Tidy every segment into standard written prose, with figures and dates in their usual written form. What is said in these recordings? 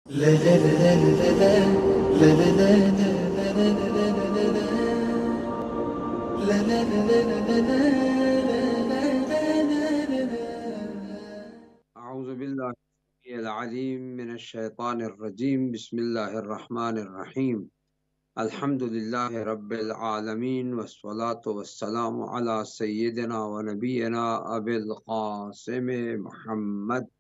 اعوذ باللہ العلیم من الشیطان الرجیم بسم اللہ الرحمن الرحیم الحمد للہ رب العالمین والصلاة والسلام علی سیدنا و نبینا ابی القاسم محمد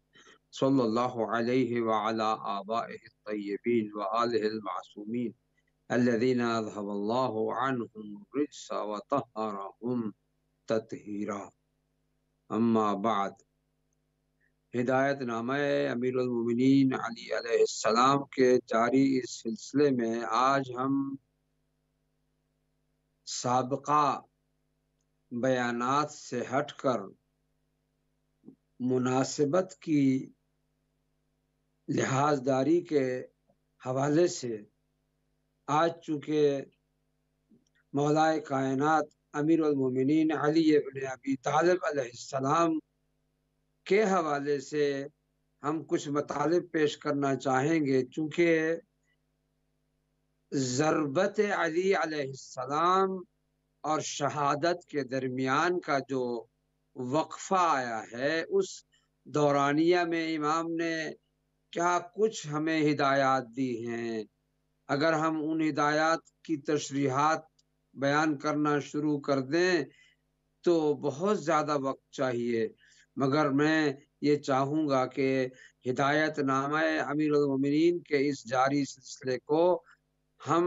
صلی اللہ علیہ وعلی آبائہ الطیبین وآلہ المعصومین الذین اذهب اللہ عنہم الرجس وطہرہم تطہیرا. اما بعد، ہدایت نامہ امیر المومنین علی علیہ السلام کے جاری اس سلسلے میں آج ہم سابقہ بیانات سے ہٹ کر مناسبت کی لحاظداری کے حوالے سے، آج چونکہ مولائے کائنات امیر المومنین علی ابن ابی طالب علیہ السلام کے حوالے سے ہم کچھ مطالب پیش کرنا چاہیں گے. چونکہ ضربت علی علیہ السلام اور شہادت کے درمیان کا جو وقفہ آیا ہے، اس دورانیہ میں امام نے کیا کچھ ہمیں ہدایات دی ہیں. اگر ہم ان ہدایات کی تشریحات بیان کرنا شروع کر دیں تو بہت زیادہ وقت چاہیے، مگر میں یہ چاہوں گا کہ ہدایت نامہ امیر المومنین کے اس جاری سلسلے کو ہم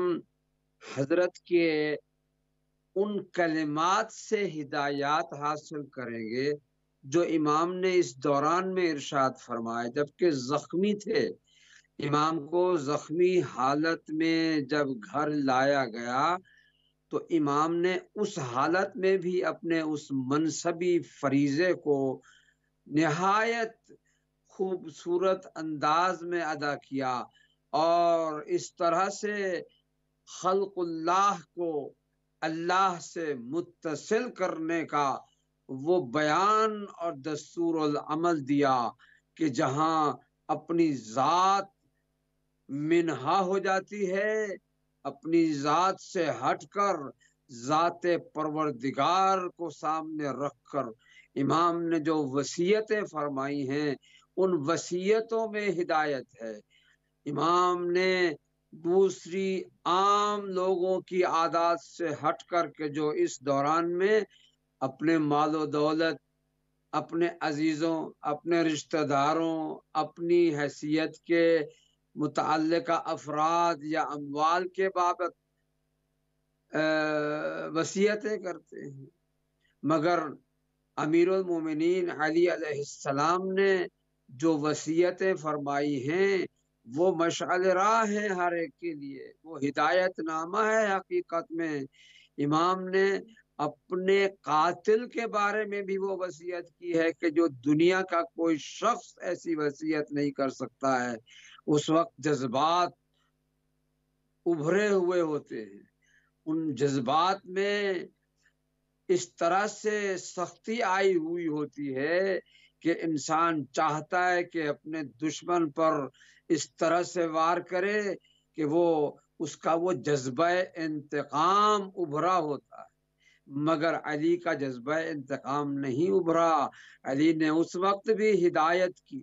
حضرت کے ان کلمات سے ہدایات حاصل کریں گے جو امام نے اس دوران میں ارشاد فرمائے جبکہ زخمی تھے. امام کو زخمی حالت میں جب گھر لایا گیا تو امام نے اس حالت میں بھی اپنے اس منصبی فریضے کو نہایت خوبصورت انداز میں ادا کیا، اور اس طرح سے خلق اللہ کو اللہ سے متصل کرنے کا وہ بیان اور دستور العمل دیا کہ جہاں اپنی ذات منہا ہو جاتی ہے، اپنی ذات سے ہٹ کر ذات پروردگار کو سامنے رکھ کر امام نے جو وصیتیں فرمائی ہیں، ان وصیتوں میں ہدایت ہے. امام نے دوسری عام لوگوں کی عادات سے ہٹ کر کے جو اس دوران میں اپنے مال و دولت، اپنے عزیزوں، اپنے رشتہ داروں، اپنی حیثیت کے متعلقہ افراد یا اموال کے بابت وصیتیں کرتے ہیں، مگر امیر المومنین علی علیہ السلام نے جو وصیتیں فرمائی ہیں وہ مشعل راہ ہے ہر ایک کے لیے، وہ ہدایت نامہ ہے. حقیقت میں امام نے اپنے قاتل کے بارے میں بھی وہ وصیت کی ہے کہ جو دنیا کا کوئی شخص ایسی وصیت نہیں کر سکتا ہے. اس وقت جذبات ابھرے ہوئے ہوتے ہیں، ان جذبات میں اس طرح سے سختی آئی ہوئی ہوتی ہے کہ انسان چاہتا ہے کہ اپنے دشمن پر اس طرح سے وار کرے کہ وہ اس کا وہ جذبہ انتقام ابھرا ہوتا ہے، مگر علی کا جذبہ انتقام نہیں ابھرا. علی نے اس وقت بھی ہدایت کی،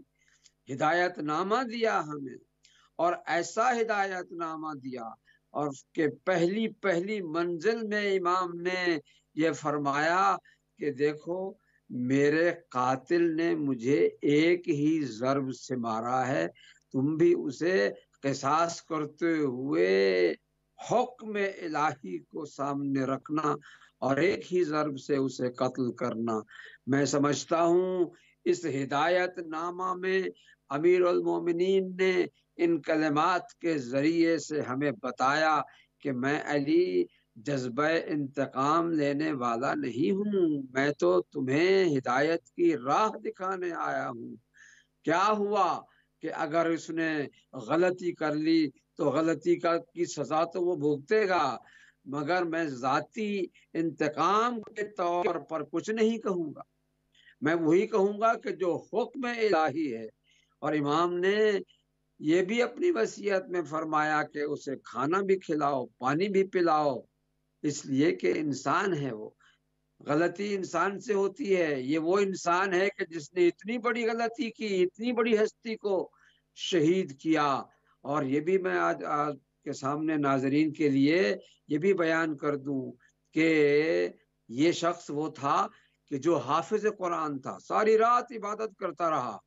ہدایت نامہ دیا ہمیں، اور ایسا ہدایت نامہ دیا اور کہ پہلی منزل میں امام نے یہ فرمایا کہ دیکھو میرے قاتل نے مجھے ایک ہی ضرب سے مارا ہے، تم بھی اسے قصاص کرتے ہوئے حکم الہی کو سامنے رکھنا اور ایک ہی ضرب سے اسے قتل کرنا. میں سمجھتا ہوں اس ہدایت نامہ میں امیر المومنین نے ان کلمات کے ذریعے سے ہمیں بتایا کہ میں علی جذبہ انتقام لینے والا نہیں ہوں، میں تو تمہیں ہدایت کی راہ دکھانے آیا ہوں. کیا ہوا کہ اگر اس نے غلطی کر لی تو غلطی کی سزا تو وہ بھگتے گا، مگر میں ذاتی انتقام کے طور پر کچھ نہیں کہوں گا. میں وہی کہوں گا کہ جو حکم الہی ہے. اور امام نے یہ بھی اپنی وصیت میں فرمایا کہ اسے کھانا بھی کھلاؤ، پانی بھی پلاؤ، اس لیے کہ انسان ہے وہ، غلطی انسان سے ہوتی ہے۔ یہ وہ انسان ہے کہ جس نے اتنی بڑی غلطی کی، اتنی بڑی ہستی کو شہید کیا۔ اور یہ بھی میں آج کے سامنے ناظرین کے لیے یہ بھی بیان کر دوں کہ یہ شخص وہ تھا کہ جو حافظ قرآن تھا، ساری رات عبادت کرتا رہا،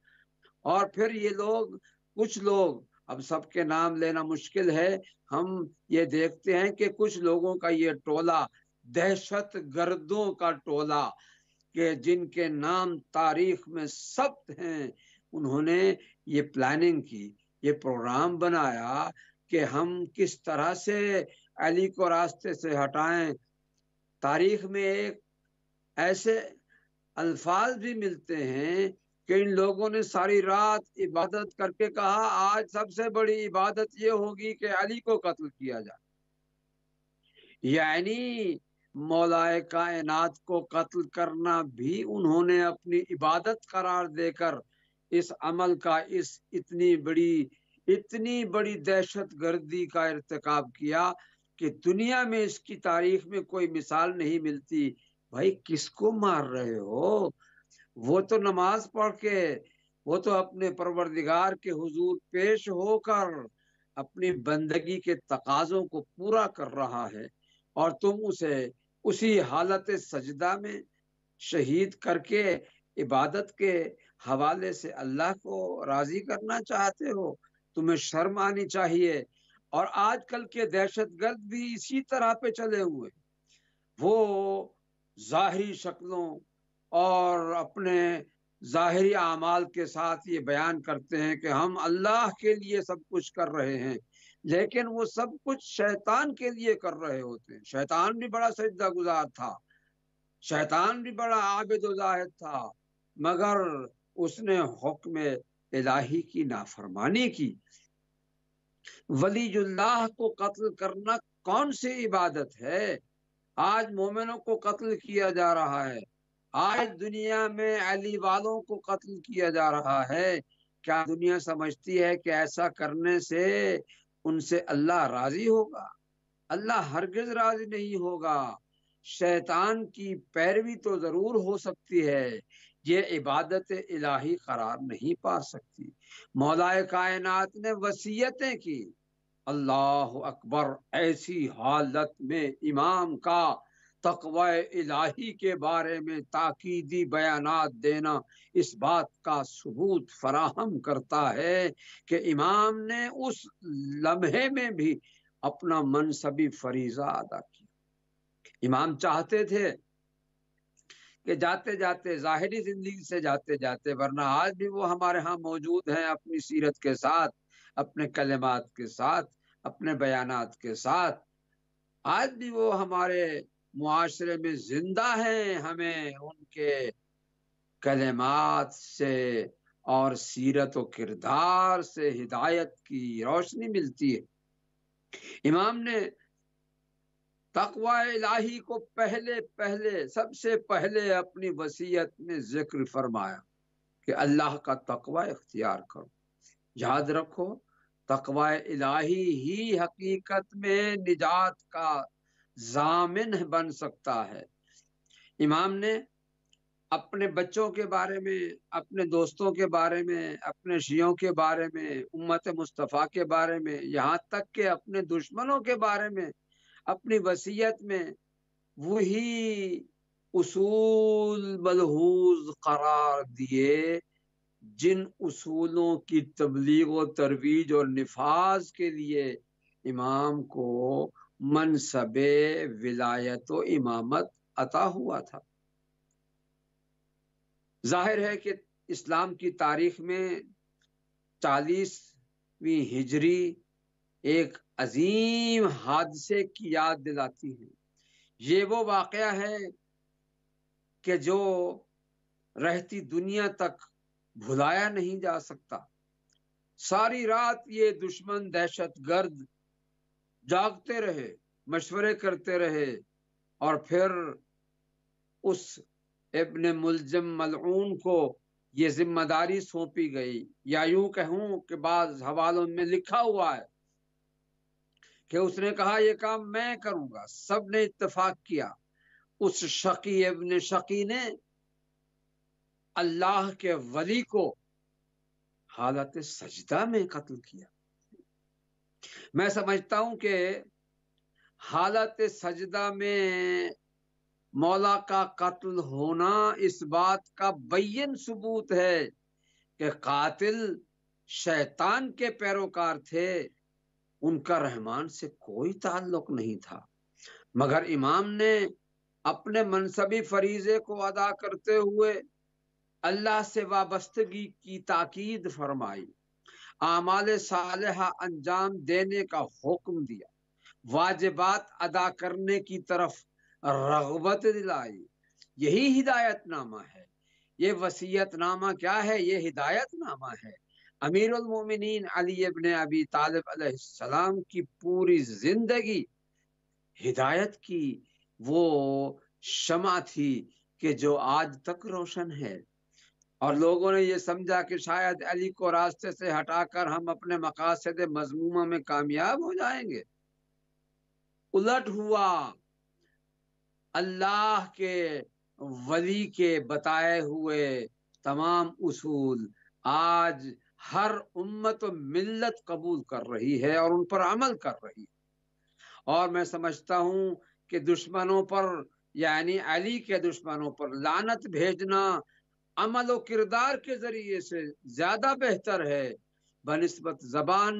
اور پھر یہ لوگ، کچھ لوگ، اب سب کے نام لینا مشکل ہے، ہم یہ دیکھتے ہیں کہ کچھ لوگوں کا یہ ٹولہ، دہشت گردوں کا ٹولہ، کہ جن کے نام تاریخ میں ثبت ہیں، انہوں نے یہ پلاننگ کی، یہ پروگرام بنایا کہ ہم کس طرح سے علی کو راستے سے ہٹائیں۔ تاریخ میں ایک ایسے الفاظ بھی ملتے ہیں کہ ان لوگوں نے ساری رات عبادت کر کے کہا آج سب سے بڑی عبادت یہ ہوگی کہ علی کو قتل کیا جائے، یعنی مولا کائنات کو قتل کرنا بھی انہوں نے اپنی عبادت قرار دے کر اس عمل کا، اس اتنی بڑی دہشت گردی کا ارتکاب کیا کہ دنیا میں اس کی تاریخ میں کوئی مثال نہیں ملتی۔ بھائی کس کو مار رہے ہو؟ وہ تو نماز پڑھ کے، وہ تو اپنے پروردگار کے حضور پیش ہو کر اپنی بندگی کے تقاضوں کو پورا کر رہا ہے، اور تم اسے اسی حالت سجدہ میں شہید کر کے عبادت کے حوالے سے اللہ کو راضی کرنا چاہتے ہو؟ تمہیں شرم آنی چاہیے۔ اور آج کل کے دہشت گرد بھی اسی طرح پہ چلے ہوئے، وہ ظاہری شکلوں اور اپنے ظاہری اعمال کے ساتھ یہ بیان کرتے ہیں کہ ہم اللہ کے لیے سب کچھ کر رہے ہیں، لیکن وہ سب کچھ شیطان کے لیے کر رہے ہوتے ہیں۔ شیطان بھی بڑا سجدہ گزار تھا، شیطان بھی بڑا عابد و زاہد تھا، مگر اس نے حکم الہی کی نافرمانی کی۔ ولی اللہ کو قتل کرنا کون سی عبادت ہے؟ آج مومنوں کو قتل کیا جا رہا ہے، آج دنیا میں علی والوں کو قتل کیا جا رہا ہے۔ کیا دنیا سمجھتی ہے کہ ایسا کرنے سے ان سے اللہ راضی ہوگا؟ اللہ ہرگز راضی نہیں ہوگا۔ شیطان کی پیروی تو ضرور ہو سکتی ہے، یہ عبادت الہی قرار نہیں پا سکتی۔ مولا کائنات نے وصیتیں کی، اللہ اکبر، ایسی حالت میں امام کا تقوی الہی کے بارے میں تاکیدی بیانات دینا اس بات کا ثبوت فراہم کرتا ہے کہ امام نے اس لمحے میں بھی اپنا منصبی فریضہ ادا کیا۔ امام چاہتے تھے کہ جاتے جاتے، ظاہری زندگی سے جاتے جاتے، ورنہ آج بھی وہ ہمارے ہاں موجود ہیں، اپنی سیرت کے ساتھ، اپنے کلمات کے ساتھ، اپنے بیانات کے ساتھ، آج بھی وہ ہمارے معاشرے میں زندہ ہیں۔ ہمیں ان کے کلمات سے اور سیرت و کردار سے ہدایت کی روشنی ملتی ہے۔ امام نے تقوی الہی کو سب سے پہلے اپنی وصیت میں ذکر فرمایا کہ اللہ کا تقوی اختیار کرو۔ یاد رکھو، تقوی الہی ہی حقیقت میں نجات کا ضامن بن سکتا ہے۔ امام نے اپنے بچوں کے بارے میں، اپنے دوستوں کے بارے میں، اپنے شیعوں کے بارے میں، امت مصطفیٰ کے بارے میں، یہاں تک کہ اپنے دشمنوں کے بارے میں اپنی وصیت میں وہی اصول ملحوظ قرار دیے جن اصولوں کی تبلیغ و ترویج اور نفاذ کے لیے امام کو منصب ولایت و امامت عطا ہوا تھا۔ ظاہر ہے کہ اسلام کی تاریخ میں 40ویں ہجری ایک عظیم حادثے کی یاد دلاتی ہے۔ یہ وہ واقعہ ہے کہ جو رہتی دنیا تک بھلایا نہیں جا سکتا۔ ساری رات یہ دشمن دہشت گرد جاگتے رہے، مشورے کرتے رہے، اور پھر اس ابن ملجم ملعون کو یہ ذمہ داری سونپی گئی، یا یوں کہوں کہ بعض حوالوں میں لکھا ہوا ہے کہ اس نے کہا یہ کام میں کروں گا، سب نے اتفاق کیا۔ اس شقی ابن شقی نے اللہ کے ولی کو حالت سجدہ میں قتل کیا۔ میں سمجھتا ہوں کہ حالت سجدہ میں مولا کا قتل ہونا اس بات کا بین ثبوت ہے کہ قاتل شیطان کے پیروکار تھے، ان کا رحمان سے کوئی تعلق نہیں تھا، مگر امام نے اپنے منصبی فریضے کو ادا کرتے ہوئے اللہ سے وابستگی کی تاکید فرمائی، اعمال صالحہ انجام دینے کا حکم دیا، واجبات ادا کرنے کی طرف رغبت دلائی۔ یہی ہدایت نامہ ہے۔ یہ وصیت نامہ کیا ہے؟ یہ ہدایت نامہ ہے۔ امیر المومنین علی ابن ابی طالب علیہ السلام کی پوری زندگی ہدایت کی وہ شمع تھی کہ جو آج تک روشن ہے، اور لوگوں نے یہ سمجھا کہ شاید علی کو راستے سے ہٹا کر ہم اپنے مقاصد مذمومہ میں کامیاب ہو جائیں گے۔ الٹ ہوا، اللہ کے ولی کے بتائے ہوئے تمام اصول آج ہر امت و ملت قبول کر رہی ہے اور ان پر عمل کر رہی ہے۔ اور میں سمجھتا ہوں کہ دشمنوں پر، یعنی علی کے دشمنوں پر لعنت بھیجنا عمل و کردار کے ذریعے سے زیادہ بہتر ہے بنسبت زبان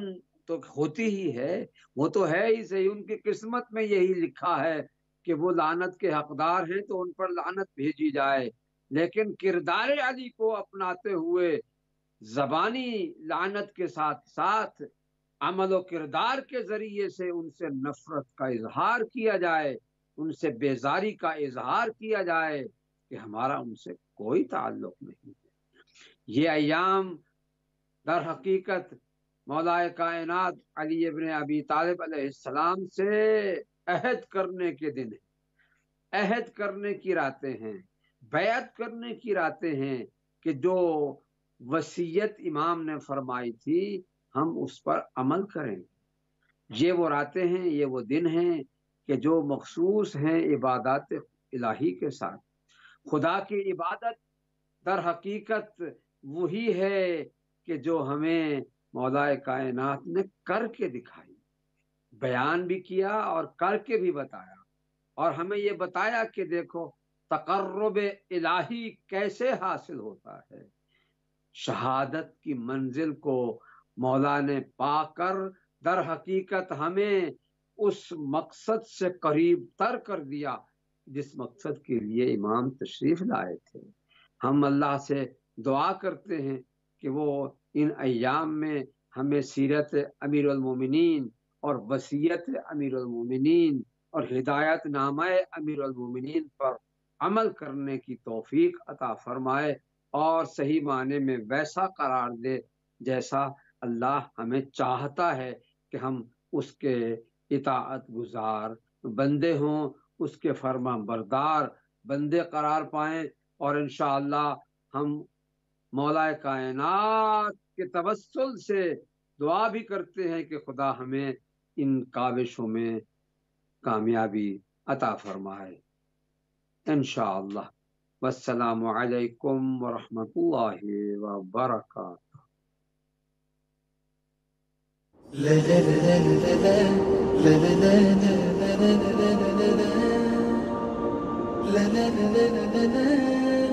تو ہوتی ہی ہے، وہ تو ہے ہی صحیح، ان کی قسمت میں یہی لکھا ہے کہ وہ لعنت کے حقدار ہیں تو ان پر لعنت بھیجی جائے، لیکن کردار علی کو اپناتے ہوئے زبانی لعنت کے ساتھ ساتھ عمل و کردار کے ذریعے سے ان سے نفرت کا اظہار کیا جائے، ان سے بیزاری کا اظہار کیا جائے کہ ہمارا ان سے کوئی تعلق نہیں ہے۔ یہ ایام در حقیقت مولا کائنات علی ابن ابی طالب علیہ السلام سے عہد کرنے کے دن ہیں، عہد کرنے کی راتیں ہیں، بیعت کرنے کی راتیں ہیں کہ جو وصیت امام نے فرمائی تھی ہم اس پر عمل کریں۔ یہ وہ راتیں ہیں، یہ وہ دن ہیں کہ جو مخصوص ہیں عبادات الہی کے ساتھ۔ خدا کی عبادت در حقیقت وہی ہے کہ جو ہمیں مولا کائنات نے کر کے دکھائی، بیان بھی کیا اور کر کے بھی بتایا، اور ہمیں یہ بتایا کہ دیکھو تقرب الہی کیسے حاصل ہوتا ہے۔ شہادت کی منزل کو مولا نے پا کر در حقیقت ہمیں اس مقصد سے قریب تر کر دیا جس مقصد کے لیے امام تشریف لائے تھے۔ ہم اللہ سے دعا کرتے ہیں کہ وہ ان ایام میں ہمیں سیرت امیر المومنین اور وصیت امیر المومنین اور ہدایت نامہ امیر المومنین پر عمل کرنے کی توفیق عطا فرمائے، اور صحیح معنی میں ویسا قرار دے جیسا اللہ ہمیں چاہتا ہے کہ ہم اس کے اطاعت گزار بندے ہوں، اس کے فرما بردار بندے قرار پائیں، اور انشاءاللہ ہم مولا کائنات کے توسل سے دعا بھی کرتے ہیں کہ خدا ہمیں ان کاوشوں میں کامیابی عطا فرمائے انشاءاللہ۔ والسلام علیکم ورحمۃ اللہ وبرکاتہ۔ لا لا لا لا لا لا لا لا لا لا لا